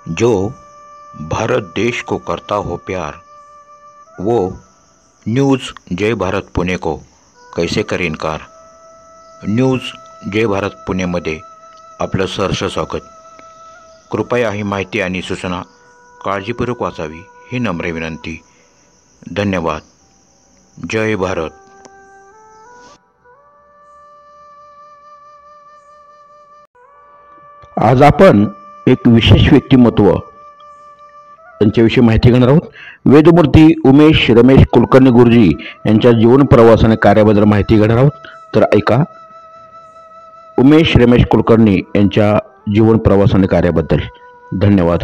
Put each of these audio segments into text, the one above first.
जो भारत देश को करता हो प्यार, वो न्यूज़ जय भारत पुणे को कैसे करे इनकार. न्यूज जय भारत पुणेमध्ये आपलं सहर्ष स्वागत. कृपया ही माहिती आणि सूचना काळजीपूर्वक वाचावी ही नम्र विनंती. धन्यवाद. जय भारत. आज आपण एक विशेष व्यक्तिमत्व त्यांच्याविषयी माहिती घेणार आहोत. वेदमूर्ती उमेश रमेश कुलकर्णी गुरुजी यांच्या जीवन प्रवास आणि कार्याबद्दल माहिती घेणार आहोत. तर ऐका. उमेश रमेश कुलकर्णी यांच्या जीवन प्रवास आणि कार्याबद्दल. धन्यवाद.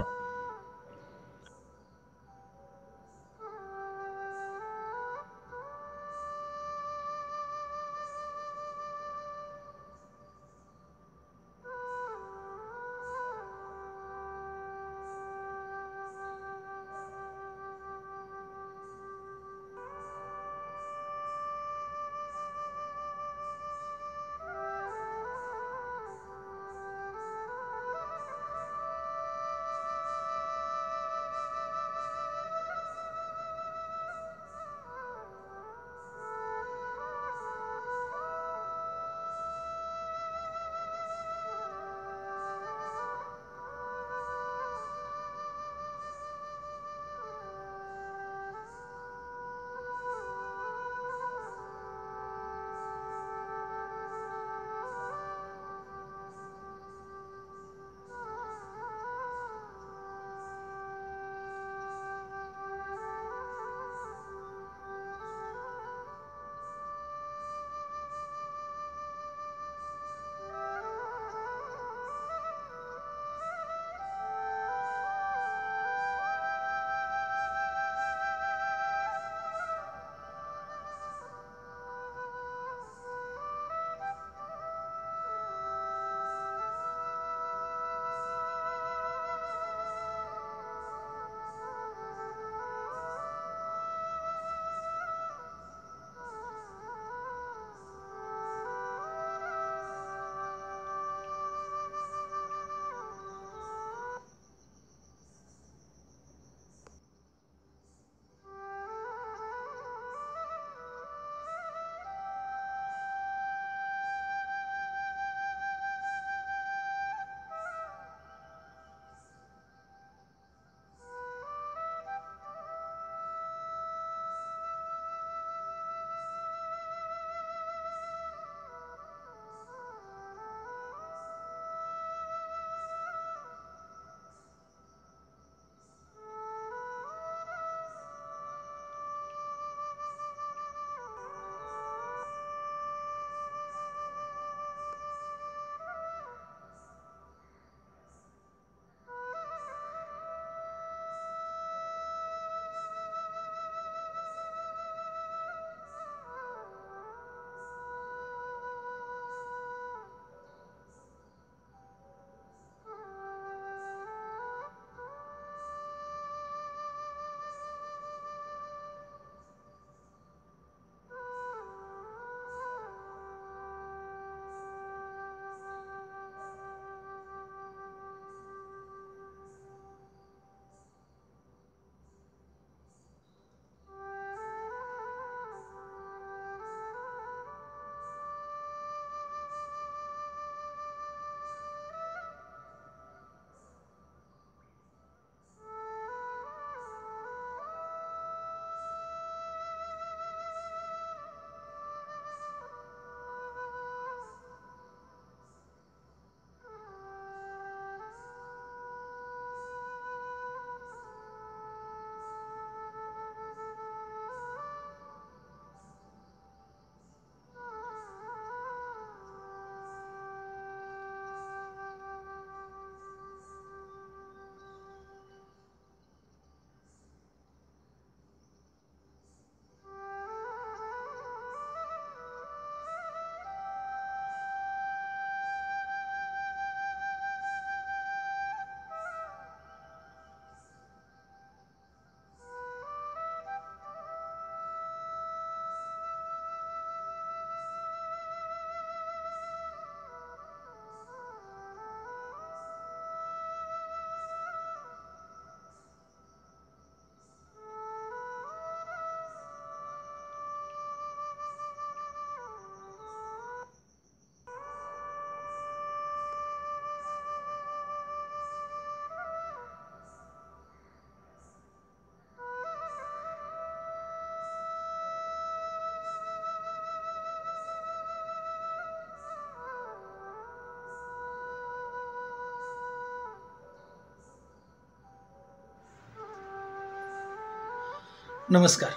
नमस्कार.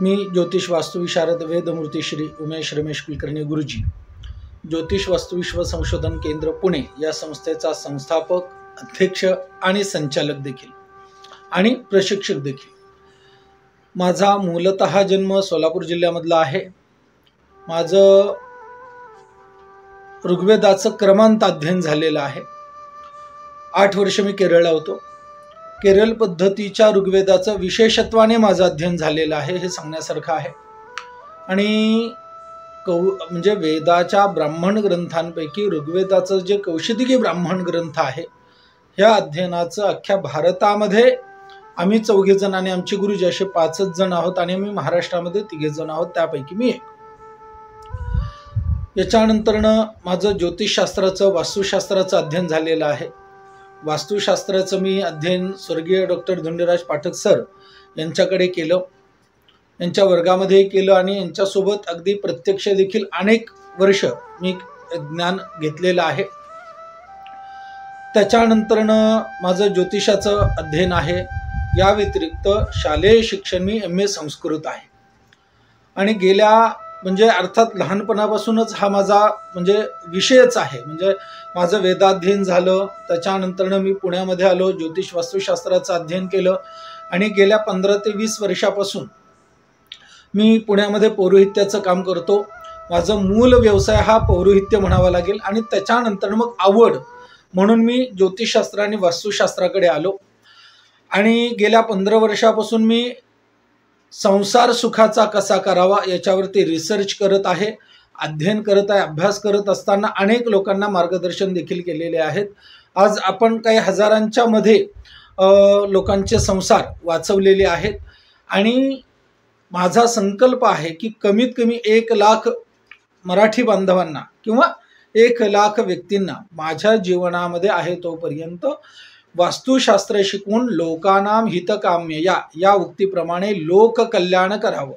मी ज्योतिष वास्तुविशारद वेदमूर्ती श्री उमेश रमेश कुलकर्णी गुरुजी, ज्योतिष वास्तुविश्व संशोधन केंद्र पुणे या संस्थेचा संस्थापक, अध्यक्ष आणि संचालक देखील आणि प्रशिक्षक देखील. माझा मूलतः जन्म सोलापूर जिल्ह्यामधला आहे. माझं ऋग्वेदाचं क्रमांत अध्ययन झालेलं आहे. 8 वर्ष मी केरळला होतो. केरळ पद्धतीच्या ऋग्वेदाचं विशेषत्वाने माझं अध्ययन झालेलं आहे, हे सांगण्यासारखं आहे. आणि म्हणजे वेदाच्या ब्राह्मण ग्रंथांपैकी ऋग्वेदाचं जे कौशिकी ब्राह्मण ग्रंथ आहे, ह्या अध्ययनाचं अख्ख्या भारतामध्ये आम्ही 4 जण आणि आमचे गुरुजी असे 5 जण आहोत आणि आम्ही महाराष्ट्रामध्ये 3 जण आहोत, त्यापैकी मी एक. याच्यानंतरनं माझं ज्योतिषशास्त्राचं वास्तुशास्त्राचं अध्ययन झालेलं आहे. वास्तुशास्त्राचं मी अध्ययन स्वर्गीय डॉक्टर धुंडीराज पाठक सर यांच्याकडे केलं, यांच्या वर्गामध्ये केलं आणि यांच्यासोबत अगदी प्रत्यक्ष देखील अनेक वर्ष मी ज्ञान घेतलेलं आहे. त्याच्यानंतरनं माझं ज्योतिषाचं अध्ययन आहे. या व्यतिरिक्त शालेय शिक्षण मी MA संस्कृत आहे. आणि गेल्या म्हणजे अर्थात लहानपणापासूनच हा माझा म्हणजे विषयच आहे. म्हणजे माझं वेदाध्ययन झालं, त्याच्यानंतरनं मी पुण्यामध्ये आलो, ज्योतिष वास्तुशास्त्राचं अध्ययन केलं आणि गेल्या 15 ते 20 वर्षापासून मी पुण्यामध्ये पौरोहित्याचं काम करतो. माझं मूल व्यवसाय हा पौरोहित्य म्हणावा लागेल आणि त्याच्यानंतर मग आवड म्हणून मी ज्योतिषशास्त्र आणि वास्तुशास्त्राकडे आलो. आणि गेल्या 15 वर्षापासून मी संसार सुखाचा कसा करावा याच्यावरती रिसर्च करत आहे, अध्ययन करत आहे. अभ्यास करत असताना अनेक लोकांना मार्गदर्शन देखील केलेले आहेत. आज आपण काही हजारांच्या मध्ये लोकांचे संसार वाचवलेले आहेत. आणि माझा संकल्प आहे की कमीत कमी 1 लाख मराठी बांधवांना किंवा 1 लाख व्यक्तींना माझ्या जीवनामध्ये आहे तोपर्यंत वास्तुशास्त्र शिकवून लोकानाम हितकाम्य या उक्तीप्रमाणे लोककल्याण करावं,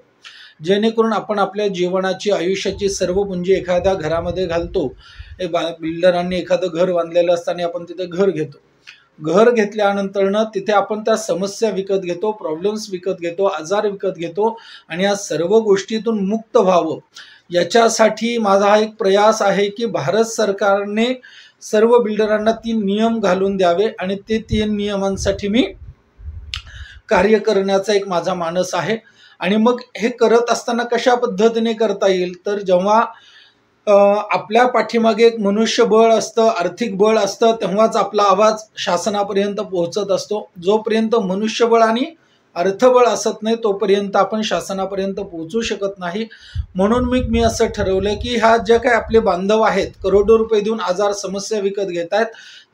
जेणेकरून आपण आपल्या जीवनाची आयुष्याची सर्व पुंजी एखाद्या घरामध्ये घालतो. बिल्डरांनी एखादं घर बांधलेलं असताना आपण तिथे घर घेतो. घर घेतल्यानंतरनं तिथे आपण त्या समस्या विकत घेतो, प्रॉब्लेम्स विकत घेतो, आजार विकत घेतो आणि या सर्व गोष्टीतून मुक्त व्हावं याच्यासाठी माझा हा एक प्रयास आहे की भारत सरकारने सर्व बिल्डरांना 3 नियम घालून द्यावे आणि ते 3 नियमांसाठी मी कार्य करण्याचा एक माझा मानस आहे. आणि मग हे करत असताना कशा पद्धतीने करता येईल, तर जेव्हा आपल्या पाठीमागे एक मनुष्यबळ असतं, आर्थिक बळ असतं, तेव्हाच आपला आवाज शासनापर्यंत पोहोचत असतो. जोपर्यंत मनुष्यबळ आणि अर्थबळ असत नाही तोपर्यंत आपण शासनापर्यंत पोहोचू शकत नाही. म्हणून मी असं ठरवलं की ह्या ज्या काही आपले बांधव आहेत, करोडो रुपये देऊन आजार समस्या विकत घेत आहेत,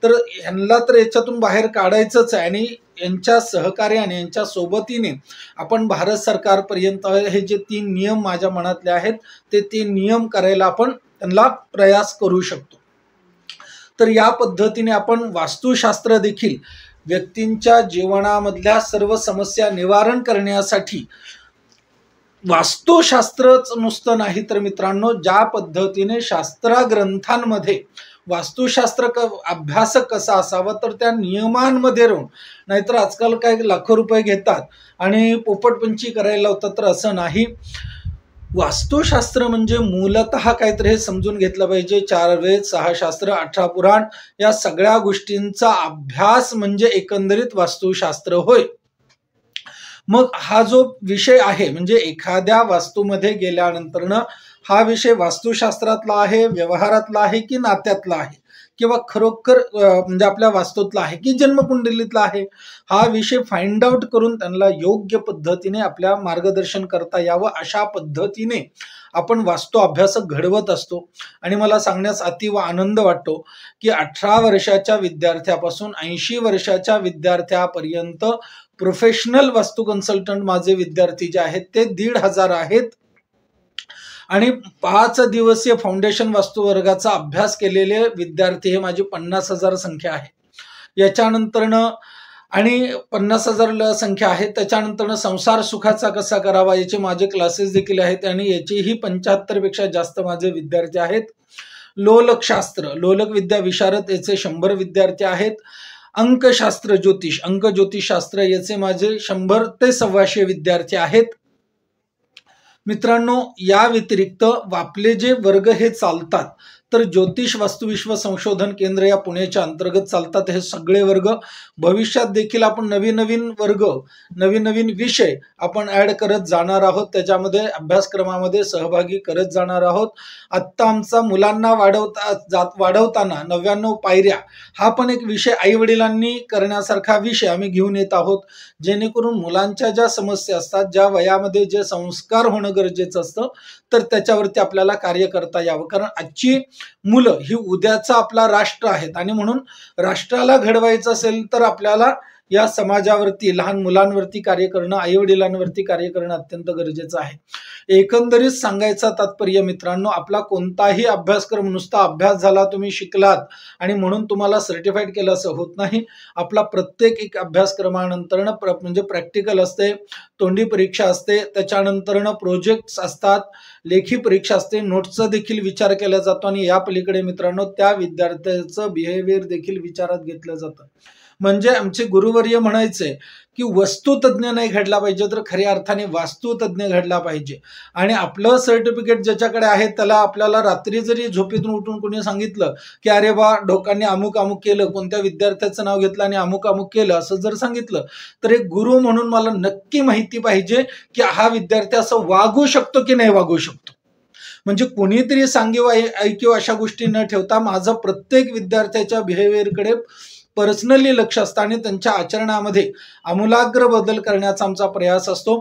तर ह्यांना तर याच्यातून बाहेर काढायचंच आहे. आणि यांच्या सहकार्याने, यांच्या सोबतीने आपण भारत सरकारपर्यंत हे जे 3 नियम माझ्या मनातले आहेत ते 3 नियम करायला आपण त्यांना प्रयास करू शकतो. तर या पद्धतीने आपण वास्तुशास्त्र देखील व्यक्तींच्या जीवनामधल्या सर्व समस्या निवारण करण्यासाठी, वास्तुशास्त्रच नुसतं नाही तर मित्रांनो, ज्या पद्धतीने शास्त्रग्रंथांमध्ये वास्तुशास्त्र अभ्यास कसा असावा तर त्या नियमांमध्ये राहून, नाहीतर आजकाल काय लाखो रुपये घेतात आणि पोपटपंची करायला लावतात, तर असं नाही. वास्तुशास्त्र म्हणजे मूलतः काहीतरी हे समजून घेतलं पाहिजे. 4 वेद, 6 शास्त्र, 18 पुराण या सगळ्या गोष्टींचा अभ्यास म्हणजे एकंदरीत वास्तुशास्त्र होय. मग हा जो विषय आहे म्हणजे एखाद्या वास्तूमध्ये गेल्यानंतरनं हा विषय वास्तुशास्त्रातला आहे, व्यवहारातला आहे की नात्यातला आहे किंवा खरोखर म्हणजे आपल्या वास्तूतला आहे की जन्मकुंडलीतला आहे, हा विषय फाइंड आउट करून त्यांना योग्य पद्धतीने आपल्या मार्गदर्शन करता यावं अशा पद्धतीने आपण वास्तू अभ्यास घडवत असतो. आणि मला सांगण्यास अतिव आनंद वाटतो की 18 वर्षाच्या विद्यार्थ्यापासून 80 वर्षाच्या विद्यार्थ्यापर्यंत प्रोफेशनल वास्तू कन्सल्टंट माझे विद्यार्थी जे आहेत ते 1,500 आहेत. आणि 5 दिवसीय फाउंडेशन वास्तू वर्गाचा अभ्यास केलेले विद्यार्थी हे माझी 50,000 संख्या आहे. याच्यानंतरनं आणि 50,000 संख्या आहे. त्याच्यानंतरनं संसार सुखाचा कसा करावा याचे माझे क्लासेस देखील आहेत आणि याचेही 75 पेक्षा जास्त माझे विद्यार्थी आहेत. लोलक शास्त्र, लोलक विद्या विशारद याचे 100 विद्यार्थी आहेत. अंकशास्त्र ज्योतिष, अंक ज्योतिषशास्त्र याचे माझे 100 ते 125 विद्यार्थी आहेत. मित्रांनो, या व्यतिरिक्त आपले जे वर्ग हे चालतात तर ज्योतिष वास्तुविश्व संशोधन केंद्र या पुण्याच्या अंतर्गत चालतात हे सगळे वर्ग. भविष्यात देखील आपण नवीन नवीन वर्ग, नवीन नवीन विषय आपण ऍड करत जाणार आहोत, त्याच्यामध्ये अभ्यासक्रमामध्ये सहभागी करत जाणार आहोत. आत्ता आमचा मुलांना वाढवताना 99 पायऱ्या हा पण एक विषय आई वडिलांनी करण्यासारखा विषय आम्ही घेऊन येत आहोत, जेणेकरून मुलांच्या ज्या समस्या असतात, ज्या वयामध्ये जे संस्कार होणं गरजेचं असतं तर त्याच्यावरती आपल्याला कार्य करता यावं. कारण आजची मुलं ही उद्याचा आपला राष्ट्र आहेत आणि म्हणून राष्ट्राला घडवायचं असेल तर आपल्याला या समाजावरती, लहान मुलांवरती कार्य करणं, आई वडिलांवरती कार्य करणं अत्यंत गरजेचं आहे. एकंदरीत सांगायचं तात्पर्य मित्रांनो, आपला कोणताही अभ्यासक्रम नुसता अभ्यास झाला, तुम्ही शिकलात आणि म्हणून तुम्हाला सर्टिफाईड केलं असं होत नाही. आपला प्रत्येक एक अभ्यासक्रमानंतरनं म्हणजे प्रॅक्टिकल असते, तोंडी परीक्षा असते, त्याच्यानंतरनं प्रोजेक्ट्स असतात, लेखी परीक्षा असते, नोट्सचा देखील विचार केला जातो आणि या पलीकडे मित्रांनो त्या विद्यार्थ्याचं बिहेवियर देखील विचारात घेतलं जातं. म्हणजे आमचे गुरुवर्य म्हणायचे की वस्तुतज्ञ नाही घडला पाहिजे तर खऱ्या अर्थाने वास्तुतज्ञ घडला पाहिजे. आणि आपलं सर्टिफिकेट ज्याच्याकडे आहे त्याला आपल्याला रात्री जरी झोपेतून उठून कोणी सांगितलं की अरे बा ढोकांनी अमुक अमुक केलं, कोणत्या विद्यार्थ्याचं नाव घेतलं आणि अमुक अमुक केलं असं जर सांगितलं तर एक गुरु म्हणून मला नक्की माहिती पाहिजे की हा विद्यार्थी असं वागू शकतो की नाही वागू शकतो. म्हणजे कोणीतरी सांगेव ऐकीव अशा गोष्टी न ठेवता माझं प्रत्येक विद्यार्थ्याच्या बिहेवियरकडे पर्सनली लक्ष असतं आणि त्यांच्या आचरणामध्ये आमूलाग्र बदल करण्याचा आमचा प्रयास असतो.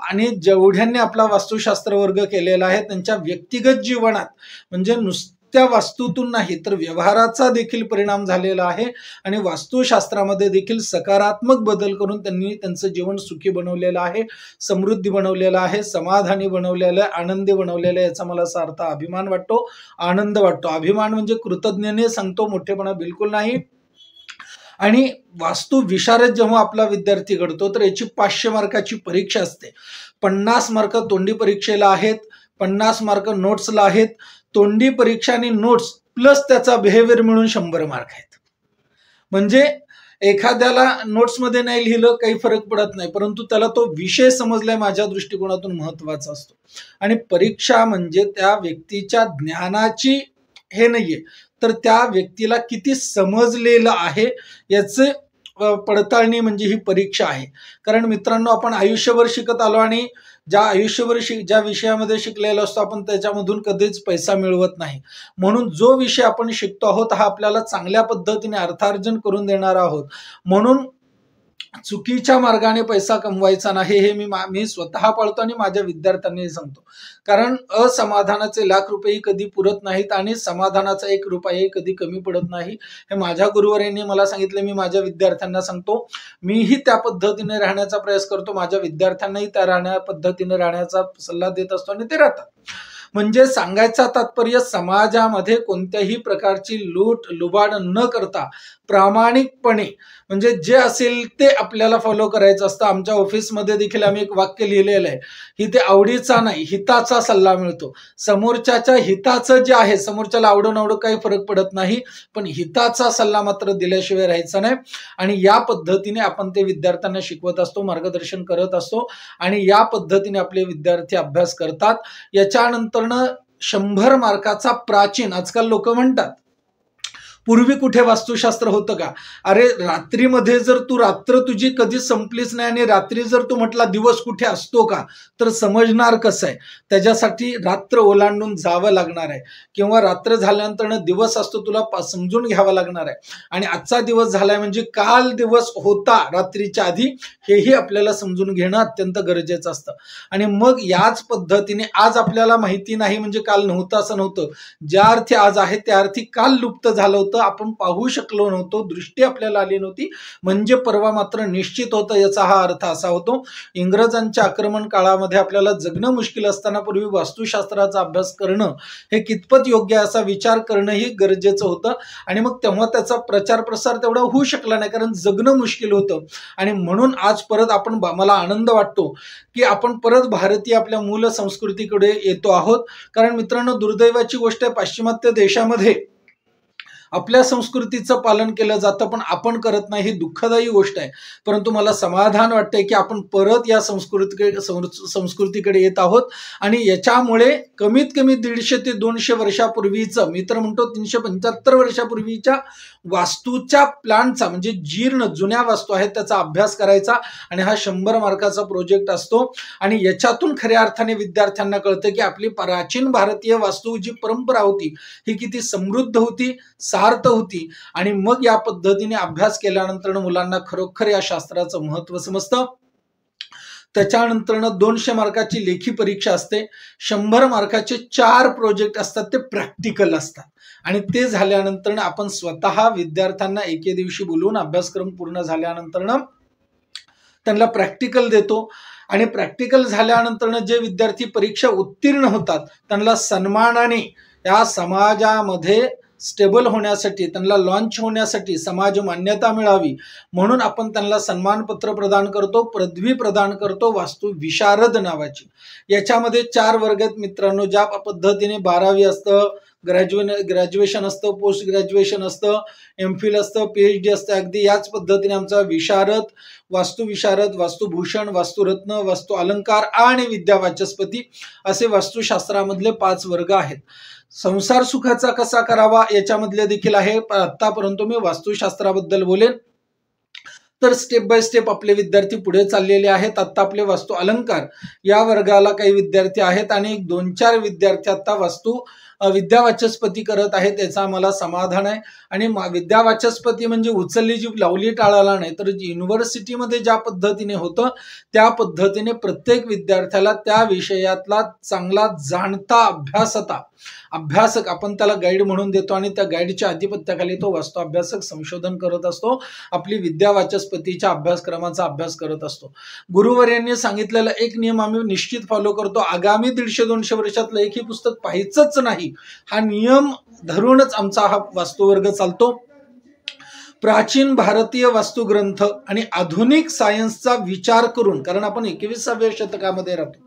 आणि जेवढ्यांनी आपला वास्तुशास्त्र वर्ग केलेला आहे त्यांच्या व्यक्तिगत जीवनात म्हणजे नुसत्या वास्तूतून नाही तर व्यवहाराचा देखील परिणाम झालेला आहे आणि वास्तुशास्त्रामध्ये देखील सकारात्मक बदल करून त्यांनी त्यांचं जीवन सुखी बनवलेलं आहे, समृद्धी बनवलेलं आहे, समाधानी बनवलेलं आहे, आनंदी बनवलेलं आहे. याचा मला सार्थ अभिमान वाटतो, आनंद वाटतो. अभिमान म्हणजे कृतज्ञतेने सांगतो, मोठेपणा बिलकुल नाही. आणि वास्तू विशारद जेव्हा आपला विद्यार्थी घडतो तर याची 500 मार्काची परीक्षा असते. 50 मार्क तोंडी परीक्षेला आहेत, 50 मार्क नोट्सला आहेत. तोंडी परीक्षा आणि नोट्स प्लस त्याचा बिहेवियर मिळून 100 मार्क आहेत. म्हणजे एखाद्याला नोट्समध्ये नाही लिहिलं काही फरक पडत नाही, परंतु त्याला तो विषय समजलाय माझ्या दृष्टिकोनातून महत्वाचा असतो. आणि परीक्षा म्हणजे त्या व्यक्तीच्या ज्ञानाची हे नाहीये तर त्या व्यक्तीला किती समजलेलं आहे याचे पडताळणी म्हणजे ही परीक्षा आहे. कारण मित्रांनो आपण आयुष्यभर शिकत आलो आणि ज्या विषयामध्ये शिकलेलो असतो आपण त्याच्यामधून कधीच पैसा मिळवत नाही. म्हणून जो विषय आपण शिकतो आहोत हा आपल्याला चांगल्या पद्धतीने अर्थार्जन करून देणार आहोत. म्हणून चुकीच्या मार्गाने पैसा कमवायचा नाही हे मी स्वतः पाळतो आणि माझ्या विद्यार्थ्यांनाही सांगतो. कारण असमाधानाचे लाख रुपये कधी पुरत नाहीत आणि समाधानाचा 1 रुपयाही कधी कमी पडत नाही. हे माझ्या गुरुवर्यांनी मला सांगितले, मी माझ्या विद्यार्थ्यांना सांगतो. मीही त्या पद्धतीने राहण्याचा प्रयास करतो, माझ्या विद्यार्थ्यांनाही त्या पद्धतीने राहण्याचा सल्ला देत असतो आणि ते राहतात. म्हणजे सांगायचा तात्पर्य समाजामध्ये कोणत्याही प्रकारची लूट लुबाड न करता प्रामाणिकपणे म्हणजे जे असेल ते आपल्याला फॉलो करायचं असतं. आमच्या ऑफिसमध्ये देखील आम्ही एक वाक्य लिहिलेलं आहे, इथे आवडीचा नाही हिताचा सल्ला मिळतो. समोरच्याच्या हिताचं जे आहे, समोरच्याला आवडून काही फरक पडत नाही, पण हिताचा सल्ला मात्र दिल्याशिवाय राहायचा नाही. आणि या पद्धतीने आपण ते विद्यार्थ्यांना शिकवत असतो, मार्गदर्शन करत असतो आणि या पद्धतीने आपले विद्यार्थी अभ्यास करतात. याच्यानंतर 100 मार्काचा प्राचीन, आजकाल लोक म्हणतात पूर्वी कुठे वास्तुशास्त्र होतं का? अरे रात्रीमध्ये जर तू रात्र तुझी कधी संपलीच नाही आणि रात्री जर तू म्हटला दिवस कुठे असतो का तर समजणार कसं आहे? त्याच्यासाठी रात्र ओलांडून जावं लागणार आहे किंवा रात्र झाल्यानंतर दिवस असतो तुला समजून घ्यावा लागणार आहे. आणि आजचा दिवस झालाय म्हणजे काल दिवस होता रात्रीच्या आधी हेही आपल्याला समजून घेणं अत्यंत गरजेचं असतं. आणि मग याच पद्धतीने आज आपल्याला माहिती नाही म्हणजे काल नव्हतं असं नव्हतं. ज्या अर्थी आज आहे त्या अर्थी काल लुप्त झालं होतं, आपण पाहू शकलो नव्हतो, दृष्टी आपल्याला आली नव्हती, म्हणजे परवा मात्र निश्चित होतं. याचा हा अर्थ असा होतो, इंग्रजांच्या आक्रमण काळामध्ये आपल्याला जगणं मुश्किल असताना पूर्वी वास्तुशास्त्राचा अभ्यास करणं हे कितपत योग्य आहे असा विचार करणंही गरजेचं होतं. आणि मग तेव्हा त्याचा प्रचार प्रसार तेवढा होऊ शकला नाही कारण जगणं मुश्किल होतं. आणि म्हणून आज परत मला आनंद वाटतो की आपण परत भारतीय आपल्या मूल संस्कृतीकडे येतो आहोत. कारण मित्रांनो दुर्दैवाची गोष्ट आहे, पाश्चिमात्य देशामध्ये आपल्या संस्कृतीचं पालन केलं जातं पण आपण करत नाही, ही दुःखदायी गोष्ट आहे. परंतु मला समाधान वाटतंय की आपण परत या संस्कृतीकडे येत आहोत आणि याच्यामुळे कमीत कमी 150 ते 200 वर्षापूर्वीचं, मी तर म्हणतो 375 वर्षापूर्वीच्या वास्तूच्या प्लॅनचा, म्हणजे जीर्ण जुन्या वास्तू आहेत त्याचा अभ्यास करायचा आणि हा 100 मार्काचा प्रोजेक्ट असतो. आणि याच्यातून खऱ्या अर्थाने विद्यार्थ्यांना कळतं की आपली प्राचीन भारतीय वास्तू जी परंपरा होती ही किती समृद्ध होती, सार्थ होती. आणि मग या पद्धतीने अभ्यास केल्यानंतर मुलांना खरोखर या शास्त्राचं महत्व समजतं. त्याच्यानंतर 200 मार्काची लेखी परीक्षा असते, 100 मार्काचे 4 प्रोजेक्ट असतात, ते प्रॅक्टिकल असतात. आणि ते झाल्यानंतर आपण स्वतः विद्यार्थ्यांना एके दिवशी बोलवून अभ्यासक्रम पूर्ण झाल्यानंतर त्यांना प्रॅक्टिकल देतो. आणि प्रॅक्टिकल झाल्यानंतर जे विद्यार्थी परीक्षा उत्तीर्ण होतात त्यांना सन्मानाने या समाजामध्ये स्टेबल होण्यासाठी, त्यांना लॉन्च होण्यासाठी, समाज मान्यता मिळावी म्हणून आपण त्यांना सन्मानपत्र प्रदान करतो, पदवी प्रदान करतो, वास्तू विशारद नावाची. याच्यामध्ये 4 वर्ग आहेत मित्रांनो. ज्या पद्धतीने 12वी असतं, ग्रॅज्युएशन असतं, पोस्ट ग्रॅज्युएशन असतं, एमफिल असतं, PhD असतं, अगदी याच पद्धतीने आमचा विशारद, वास्तुविशारद, वास्तुभूषण, वास्तुरत्न, वास्तु अलंकार आणि विद्यावाचस्पती असे वास्तुशास्त्रामधले 5 वर्ग आहेत. संसार सुखाचा कसा करावा याच्यामधले देखील आहे. आतापर्यंत मी वास्तुशास्त्राबद्दल बोलेन. तर स्टेप बाय स्टेप आपले विद्यार्थी पुढे चाललेले आहेत. आता आपले वास्तु अलंकार या वर्गाला काही विद्यार्थी आहेत आणि 2-4 विद्यार्थी आता वास्तु विद्यावाचस्पती करत आहेत. याचा मला समाधान आहे. आणि विद्यावाचस्पती म्हणजे उचलली जी लावली टाळाला नाही, तर युनिव्हर्सिटीमध्ये ज्या पद्धतीने होतं त्या पद्धतीने प्रत्येक विद्यार्थ्याला त्या विषयातला चांगला जाणता अभ्यासक आपण त्याला गाईड म्हणून देतो आणि त्या गाईडच्या आधिपत्याखाली तो वास्तू अभ्यासक संशोधन करत असतो, आपली विद्यावाचस्पतीच्या अभ्यासक्रमाचा अभ्यास करत असतो. गुरुवर्यांनी सांगितलेला एक नियम आम्ही निश्चित फॉलो करतो. आगामी 150-200 वर्षातलं एकही पुस्तक पाहायचंच नाही, हा नियम धरूनच आमचा हा वास्तुवर्ग चालतो. प्राचीन भारतीय वास्तुग्रंथ आणि आधुनिक सायन्सचा विचार करून, कारण आपण 21व्या शतकामध्ये राहतो,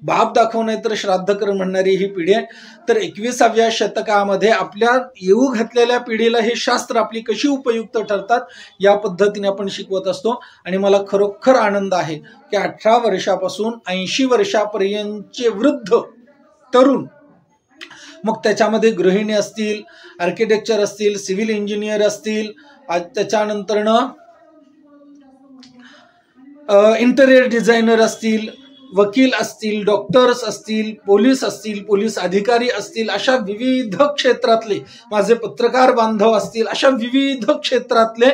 बाप दाखव नाही तर श्राद्ध कर म्हणणारी ही पिढी आहे. तर 21व्या शतकामध्ये आपल्या येऊ घातलेल्या पिढीला हे शास्त्र आपली कशी उपयुक्त ठरतात या पद्धतीने आपण शिकवत असतो. आणि मला खरोखर आनंद आहे की 18 वर्षापासून 80 वर्षापर्यंतचे वृद्ध तरुण, मग त्याच्यामध्ये गृहिणी असतील, आर्किटेक्चर असतील, सिव्हिल इंजिनियर असतील, त्याच्यानंतर इंटेरियर डिझायनर असतील, वकील असतील, डॉक्टर्स असतील, पोलीस असतील, पोलीस अधिकारी असतील, अशा विविध क्षेत्रातले माझे पत्रकार बांधव असतील, अशा विविध क्षेत्रातले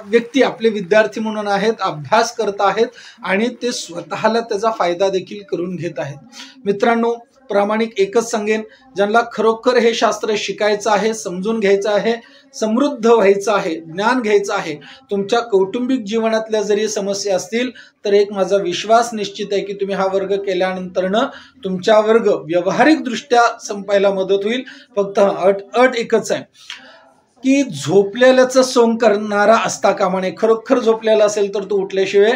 व्यक्ती आपले विद्यार्थी म्हणून आहेत, अभ्यास करत आहेत आणि ते स्वतःला त्याचा फायदा देखील करून घेत आहेत. मित्रांनो, प्रामाणिक एकच सांगेन, ज्यांना खरोखर हे शास्त्र शिकायचं आहे, समजून घ्यायचं आहे, समृद्ध व्हायचं आहे, ज्ञान घ्यायचं आहे, तुमच्या कौटुंबिक जीवनातल्या जरी समस्या असतील तर एक माझा विश्वास निश्चित आहे की तुम्ही हा वर्ग केल्यानंतर तुमचा वर्ग व्यावहारिक दृष्ट्या संपायला मदत होईल. फक्त अट एकच आहे की झोपलेल्याचं सोंग करणारा असता कामा नये. खरोखर झोपलेला असेल तर तो उठल्याशिवाय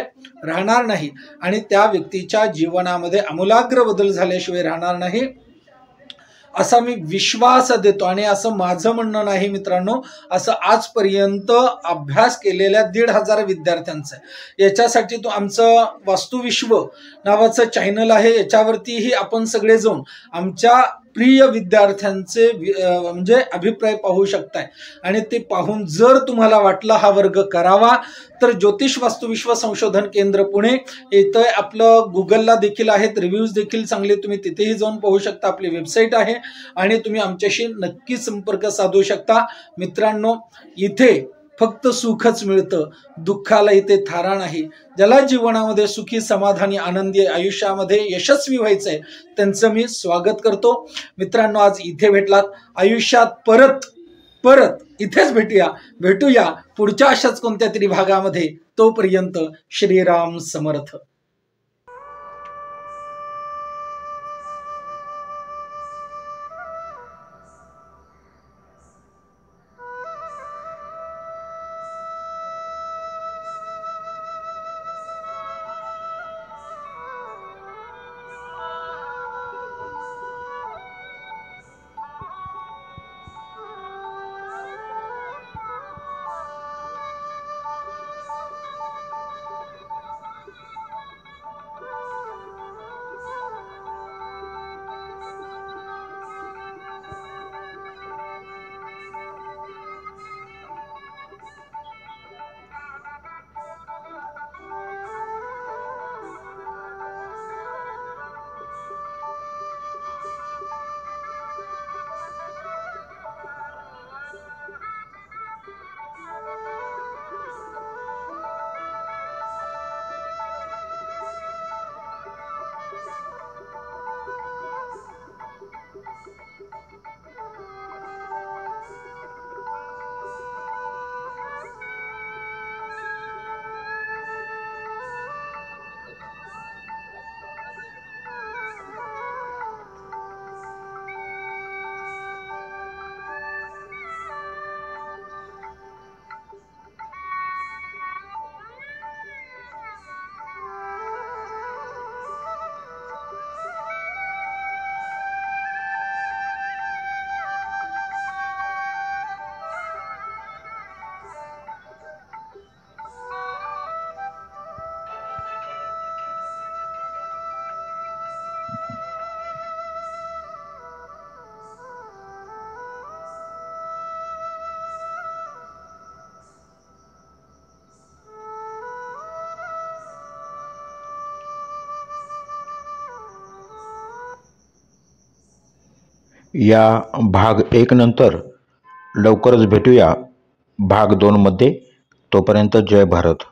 राहणार नाही आणि त्या व्यक्तीच्या जीवनामध्ये आमूलाग्र बदल झाल्याशिवाय राहणार नाही, असा मी विश्वास देतो. आणि असं माझं म्हणणं नाही मित्रांनो, असं आजपर्यंत अभ्यास केलेल्या 1,500 विद्यार्थ्यांचं आहे. याच्यासाठी तो आमचं वास्तुविश्व नावाचं चॅनल आहे, याच्यावरतीही आपण सगळे जाऊन आमच्या प्रिय विद्यार्थ्यांचे म्हणजे अभिप्राय पाहू शकताय. आणि ते पाहून जर तुम्हाला वाटलं हा वर्ग करावा तर ज्योतिष वास्तुविश्व संशोधन केंद्र पुणे येतंय, आपलं गुगलला देखील आहेत, रिव्ह्यूज देखील चांगले, तुम्ही तिथेही जाऊन पाहू शकता. आपली वेबसाईट आहे आणि तुम्ही आमच्याशी नक्की संपर्क साधू शकता. मित्रांनो, इथे फक्त सुखच मिळतं, दुःखाला इथे थारा नाही. ज्याला जीवनामध्ये सुखी, समाधानी, आनंदी आयुष्यामध्ये यशस्वी व्हायचंय त्यांचं मी स्वागत करतो. मित्रांनो, आज इथे भेटलात, आयुष्यात परत इथेच भेटूया पुढच्या अशाच कोणत्या तरी भागामध्ये. तोपर्यंत श्रीराम समर्थ. या भाग 1 नंतर लवकरच भेटूया भाग 2 मध्ये. तोपर्यंत जय भारत.